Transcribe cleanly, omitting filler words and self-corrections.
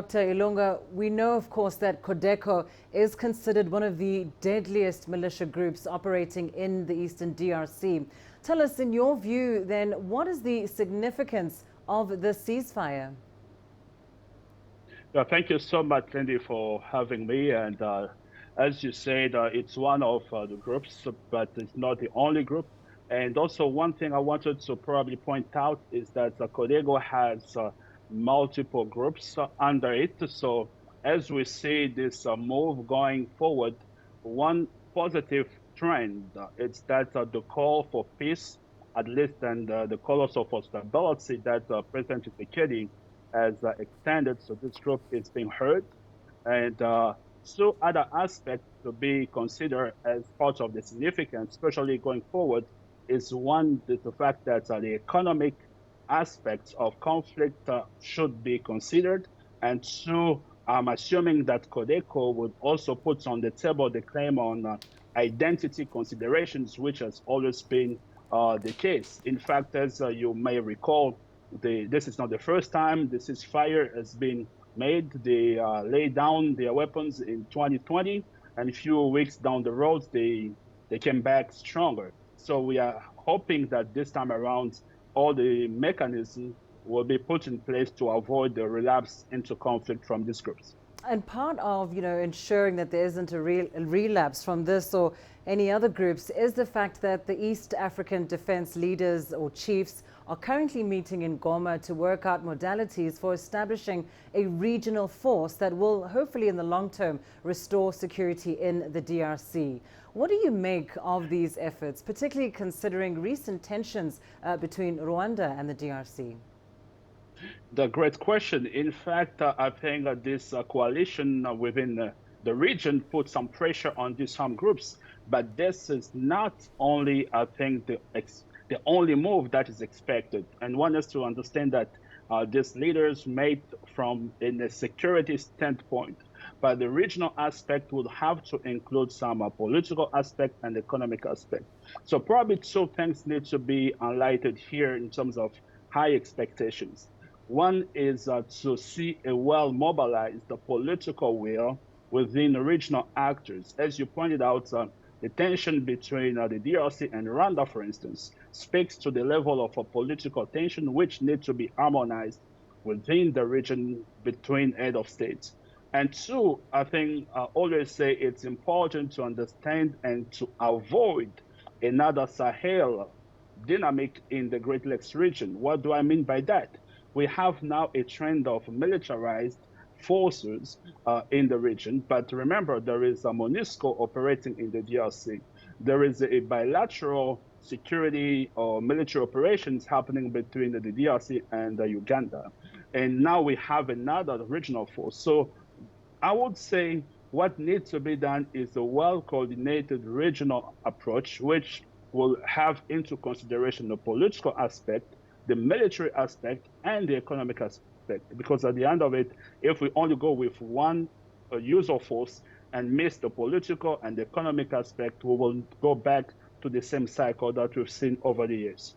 Dr. Ilunga, we know, of course, that CODECO is considered one of the deadliest militia groups operating in the eastern DRC. Tell us, in your view, then, what is the significance of the ceasefire? Thank you so much, Lindy, for having me. And as you said, it's one of the groups, but it's not the only group. And also, one thing I wanted to probably point out is that CODECO has multiple groups under it. So, as we see this move going forward, one positive trend it's that the call for peace, at least, and the call also for stability that President Tshisekedi has extended. So this group is being heard. And so other aspects to be considered as part of the significance, especially going forward, is one, the fact that the economic aspects of conflict should be considered. And two, I'm assuming that CODECO would also put on the table the claim on identity considerations, which has always been the case. In fact, as you may recall, this is not the first time the ceasefire has been made. They laid down their weapons in 2020, and a few weeks down the road, they came back stronger. So we are hoping that this time around, all the mechanisms will be put in place to avoid the relapse into conflict from these groups. And part of, ensuring that there isn't a relapse from this or any other groups is the fact that the East African defense leaders or chiefs are currently meeting in Goma to work out modalities for establishing a regional force that will hopefully in the long term restore security in the DRC. What do you make of these efforts, particularly considering recent tensions between Rwanda and the DRC? The great question. In fact, I think this coalition within the region put some pressure on these armed groups, but this is not only, I think, the only move that is expected. And one has to understand that these leaders made from in a security standpoint, but the regional aspect would have to include some political aspect and economic aspect. So probably two things need to be highlighted here in terms of high expectations. One is to see a well-mobilized political will within the regional actors. As you pointed out, the tension between the DRC and Rwanda, for instance, speaks to the level of political tension which needs to be harmonized within the region between head of states. And two, I think I always say it's important to understand and to avoid another Sahel dynamic in the Great Lakes region. What do I mean by that? We have now a trend of militarized forces in the region. But remember, there is a MONUSCO operating in the DRC. There is a bilateral security or military operations happening between the DRC and Uganda. And now we have another regional force. So I would say what needs to be done is a well-coordinated regional approach, which will have into consideration the political aspect, the military aspect, and the economic aspect. Because at the end of it, if we only go with one use of force and miss the political and the economic aspect, we will go back to the same cycle that we've seen over the years.